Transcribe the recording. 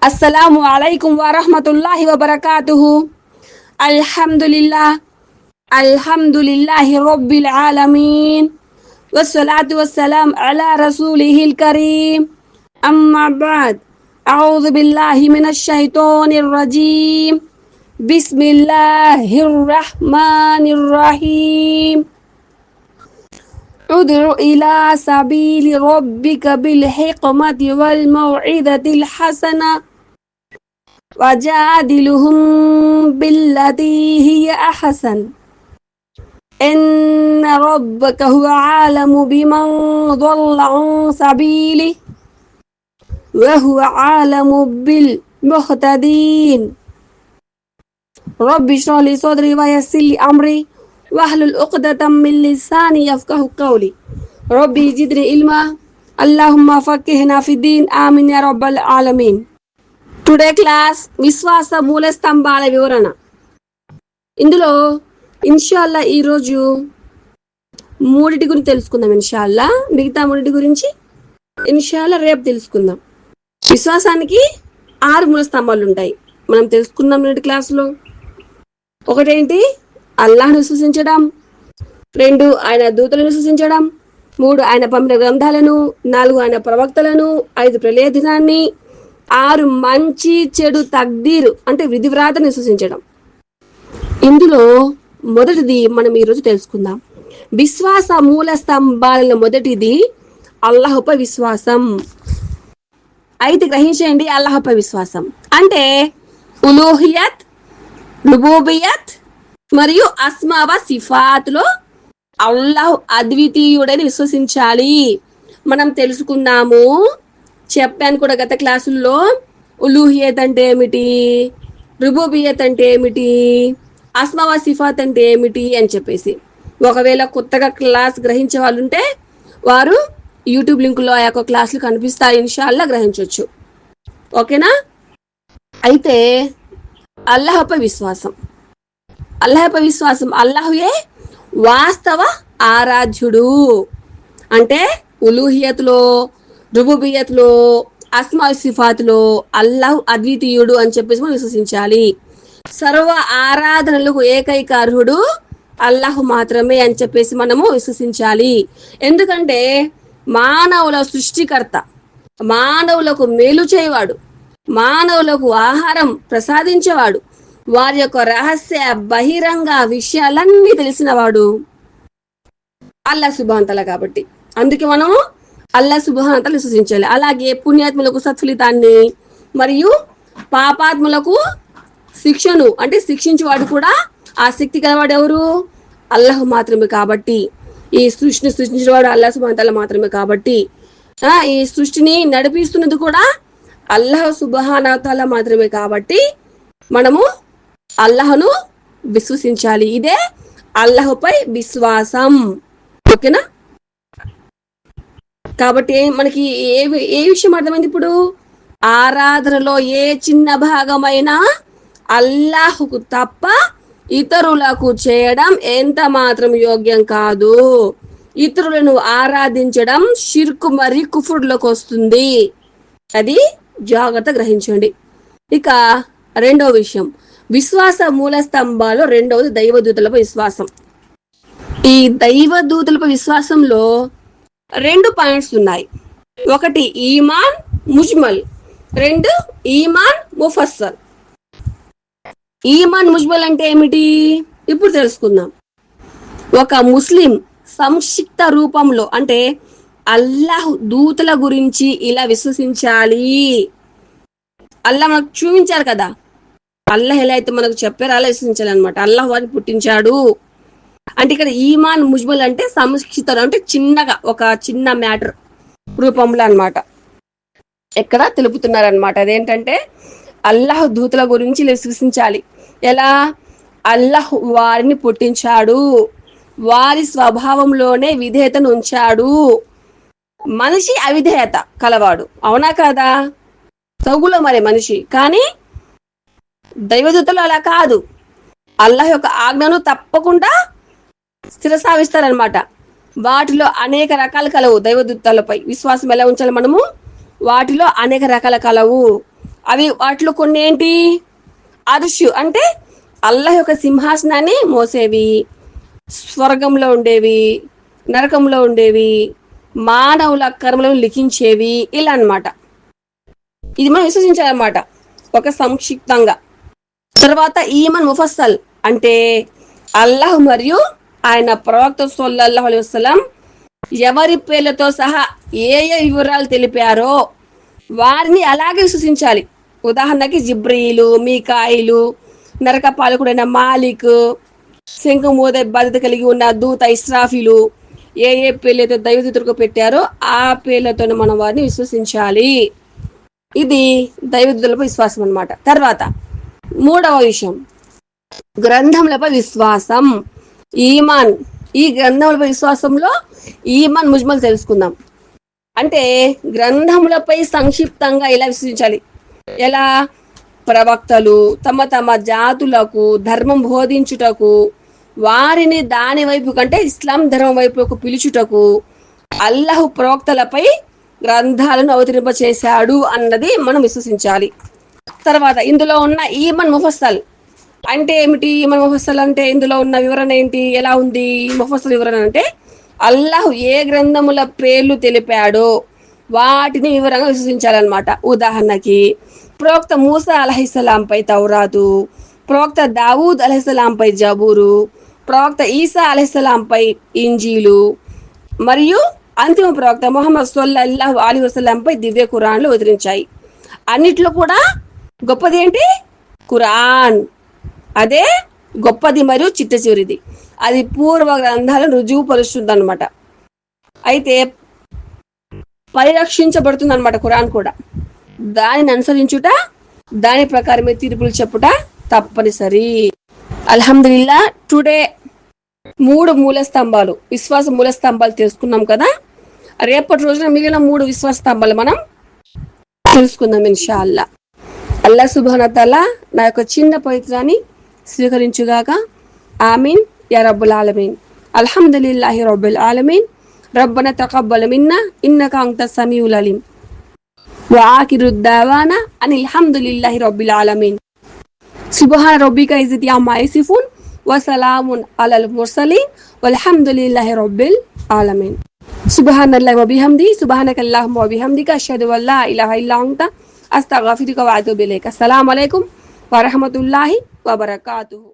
अस्सलामु अलैकुम वरहमतुल्लाहि वबरकातुहु। अल्हम्दुलिल्लाह अल्हम्दुलिल्लाहि रब्बिल आलमीन वस्सलातु वस्सलाम अला रसूलिहिल करीम। अम्मा बाद अऊज़ु बिल्लाहि मिनश शैतानिर रजीम। बिस्मिल्लाहिर रहमानिर रहीम। उदउ इला सबीलि रब्बिका बिल हिकमति वल मौइज़तिल हसना वजादिलहुम बिल्लती हिय अहसन इन्न रब्बका हुवा आलमु बिमन ضل عن سبيله وهو عالم بالمهتدين رب اشرح لي صدري ويسر لي أمري واحلل عقدة من لساني يفقهوا قولي ربي زدني علما اللهم فقهنا في الدين آمين يا رب العالمين. టుడే క్లాస్ విశ్వాస మూల స్తంభాల వివరణ. ఇందులో ఇన్షాల్లా ఈరోజు మూడిటి గురించి తెలుసుకుందాం. ఇన్షాల్లా మిగతా మూడిటి గురించి ఇన్షాల్లా రేపు తెలుసుకుందాం. విశ్వాసానికి 6 మూల స్తంభాలు ఉంటాయి. మనం తెలుసుకున్నాం నేటి క్లాసులో. ఒకటేంటి? అల్లాహ్ను విశ్వసించడం. 2 ఆయన దూతలను విశ్వసించడం. 3 ఆయన పంపిన గ్రంథాలను. 4 ఆయన ప్రవక్తలను. 5 ప్రళయ దినాన్ని. 6 మంచి చెడు తక్దీరు అంటే విధివ్రాతను విశ్వసించడం. ఇందులో మొదటిది మనం ఈరోజు తెలుసుకుందాం. విశ్వాస మూల స్తంభాలలో మొదటిది అల్లాహ్పై విశ్వాసం. అయితే గ్రహించండి, అల్లాహ్పై విశ్వాసం అంటే ఉలూహియత్, రుబూబియత్ మరియు అస్మా వ సిఫాత్లో అల్లాహ్ అద్వితీయుడని విశ్వసించాలి. మనం తెలుసుకున్నాము, చెప్పాను కూడా గత క్లాసుల్లో. ఉలూహియత్ అంటే ఏమిటి, రుబూబియత్ అంటే ఏమిటి, అస్మా వ సిఫాత్ అంటే ఏమిటి అని చెప్పేసి. ఒకవేళ కొత్తగా క్లాస్ గ్రహించే వాళ్ళు ఉంటే వారు యూట్యూబ్ లింకులో ఆ యొక్క క్లాసులు కనిపిస్తాయి, ఇన్షాల్లా గ్రహించవచ్చు. ఓకేనా? అయితే అల్లాహ్పై విశ్వాసం. అల్లాహ్పై విశ్వాసం, అల్లాహుయే వాస్తవ ఆరాధ్యుడు. అంటే ఉలూహియత్లో, రుబూబియత్లో, అస్మా సిఫాత్లో అల్లాహ్ అద్వితీయుడు అని చెప్పేసి మనం విశ్వసించాలి. సర్వ ఆరాధనలకు ఏకైక అర్హుడు అల్లాహ్ మాత్రమే అని చెప్పేసి మనము విశ్వసించాలి. ఎందుకంటే మానవుల సృష్టికర్త, మానవులకు మేలు చేయవాడు, మానవులకు ఆహారం ప్రసాదించేవాడు, వారి యొక్క రహస్య బహిరంగ విషయాలన్నీ తెలిసినవాడు అల్లాహ్ సుబ్హానహు తఆలా. కాబట్టి అందుకే మనము అల్లాహ్ సుబ్హానహు తఆలా విశ్వసించాలి. అలాగే పుణ్యాత్ములకు సత్ఫలితాన్ని మరియు పాపాత్ములకు శిక్షను అంటే శిక్షించేవాడు కూడా ఆ శక్తి కలవాడు ఎవరు? అల్లాహ్ మాత్రమే. కాబట్టి ఈ సృష్టిని సృష్టించేవాడు అల్లాహ్ సుబ్హానహు తఆలా మాత్రమే. కాబట్టి ఈ సృష్టిని నడిపిస్తున్నది కూడా అల్లాహ్ సుబ్హానహు తఆలా మాత్రమే. కాబట్టి మనము అల్లాహ్ను విశ్వసించాలి. ఇదే అల్లాహ్పై విశ్వాసం. ఓకేనా? కాబట్టి మనకి ఏ విషయం అర్థమైంది ఇప్పుడు? ఆరాధనలో ఏ చిన్న భాగమైనా అల్లాహ్కు తప్ప ఇతరులకు చేయడం ఎంత మాత్రం యోగ్యం కాదు. ఇతరులను ఆరాధించడం షిర్క్ మరియు కుఫ్రులోకి వస్తుంది. అది జాగ్రత్త గ్రహించండి. ఇక రెండో విషయం, విశ్వాస మూల స్తంభాలు రెండవది దైవదూతలపై విశ్వాసం. ఈ దైవదూతలపై విశ్వాసంలో 2 పాయింట్స్ ఉన్నాయి. ఒకటి ఈమాన్ ముజ్మల్, 2 ఈమాన్ ముఫస్సల్. ఈమాన్ ముజ్మల్ అంటే ఏమిటి ఇప్పుడు తెలుసుకుందాం. ఒక ముస్లిం సంక్షిప్త రూపంలో అంటే అల్లాహ్ దూతల గురించి ఇలా విశ్వసించాలి. అల్లాహ్ మనకు చూపించారు కదా, అల్లాహ్ ఎలా అయితే మనకు చెప్పారో అలా విశ్వసించాలి అనమాట. అల్లాహ్ వారిని పుట్టించాడు అంటే ఇక్కడ ఈమాన్ ముజ్మల్ అంటే సంక్షిప్త అంటే చిన్నగా ఒక చిన్న మ్యాటర్ రూపంలో అనమాట ఎక్కడ తెలుపుతున్నారనమాట. అదేంటంటే అల్లాహ్ దూతల గురించి విశ్వసించాలి. ఎలా? అల్లాహ్ వారిని పుట్టించాడు, వారి స్వభావంలోనే విధేయతను ఉంచాడు. మనిషి అవిధేయత కలవాడు, అవునా కదా? తగులో మరి మనిషి. కానీ దైవదూతలు అలా కాదు. అల్లాహ్ యొక్క ఆజ్ఞను తప్పకుండా స్థిరసావిస్తారనమాట. వాటిలో అనేక రకాలు కలవు. దైవదూతలపై విశ్వాసం ఎలా ఉంచాలి మనము? వాటిలో అనేక రకాల కలవు. అవి వాటిలో కొన్ని ఏంటి? అరుషు అంటే అల్లాహ్ యొక్క సింహాసనాన్ని మోసేవి, స్వర్గంలో ఉండేవి, నరకంలో ఉండేవి, మానవుల కర్మలను లిఖించేవి, ఇలా అన్నమాట. ఇది మనం విశ్వసించాలన్నమాట ఒక సంక్షిప్తంగా. తర్వాత ఈమన్ ముఫస్సల్ అంటే అల్లాహ్ మరియు ఆయన ప్రవక్త సల్లల్లాహు అలైహి వసల్లం ఎవరి పేర్లతో సహా ఏ ఏ వివరాలు తెలిపారో వారిని అలాగే విశ్వసించాలి. ఉదాహరణకి జిబ్రీలు, మీకాయిలు, నరక పాలకుడైన మాలిక్, శంఖం మోదే బాధ్యత కలిగి ఉన్న దూత ఇస్రాఫీలు ఏ ఏ పేర్లతో దైవదూతలకు పెట్టారో ఆ పేర్లతోనే మనం వారిని విశ్వసించాలి. ఇది దైవదూతలపై విశ్వాసం అన్నమాట. తర్వాత మూడవ విషయం గ్రంథములపై విశ్వాసం, ఈమాన్. ఈ గ్రంథములపై విశ్వాసంలో ఈమాన్ ముజ్మల్ తెలుసుకుందాం. అంటే గ్రంథములపై సంక్షిప్తంగా ఎలా విశ్వసించాలి? ఎలా? ప్రవక్తలు తమ తమ జాతులకు ధర్మం బోధించుటకు, వారిని దాని వైపు కంటే ఇస్లాం ధర్మం వైపుకు పిలుచుటకు అల్లాహ్ ప్రవక్తలపై గ్రంథాలను అవతరింపచేశాడు అన్నది మనం విశ్వసించాలి. తర్వాత ఇందులో ఉన్న ఈమన్ ముఫస్సల్ అంటే ఏమిటి? ఈమన్ ముఫస్సల్ అంటే ఇందులో ఉన్న వివరణ ఏంటి? ఎలా ఉంది ముఫస్సల్ వివరణ అంటే అల్లాహ్ ఏ గ్రంథముల పేర్లు తెలిపాడో వాటిని వివరంగా విశ్వసించాలన్నమాట. ఉదాహరణకి ప్రవక్త మూసా అలైహిస్సలాంపై తౌరాతు, ప్రవక్త దావూద్ అలైహిస్సలాంపై జబూరు, ప్రవక్త ఈసా అలైహిస్సలాంపై ఇంజీలు మరియు అంతిమ ప్రవక్త ముహమ్మద్ సల్లల్లాహు అలైహి వసల్లంపై దివ్య ఖురాన్లు అవతరించాయి. అన్నిట్లో కూడా గొప్పది ఏంటి? ఖురాన్. అదే గొప్పది మరియు చిట్ట చివరిది. అది పూర్వ గ్రంథాలను రుజువుపరుస్తుంది అనమాట. అయితే పరిరక్షించబడుతుంది అనమాట ఖురాన్ కూడా. దానిని అనుసరించుట, దాని ప్రకారమే తీర్పులు చెప్పుట తప్పనిసరి. అల్హమ్దులిల్లా టుడే 3 మూల స్తంభాలు, విశ్వాస మూల స్తంభాలు తెలుసుకున్నాం కదా. రేపటి రోజున మిగిలిన 3 విశ్వాస స్తంభాలు మనం తెలుసుకుందాం ఇన్షాల్లా. అల్లాహ్ సుబ్హానహు వ తఆలా నా యొక్క చిన్న పవిత్రాన్ని స్వీకరించుగాక. ఆమీన్ యా రబ్బుల్ ఆలమీన్. అల్హమ్దులిల్లాహి రబ్బిల్ ఆలమీన్. రబ్బనా తకబ్బల్ మిన్నా ఇన్నక అంతస్ సమీఉల్ అలీం. వ ఆఖిరు దావానా అనిల్ హమ్దులిల్లాహి రబ్బిల్ ఆలమీన్. సుబ్హాన రబ్బిక ఇజ్జతి అమ్మా యసిఫూన్ వ సలామున్ అలల్ ముర్సలీన్ వల్హమ్దులిల్లాహి రబ్బిల్ ఆలమీన్. సుబ్హానల్లాహి వ బిహమ్ది సుబ్హానకల్లాహుమ్మ వ బిహమ్దిక అష్హదు అల్లా ఇలాహా ఇల్లా అంత అస్తగ్ఫిరుక వ అతూబు ఇలైక. అస్సలాము అలైకుం వ రహ్మతుల్లాహి వ బరకాతుహు.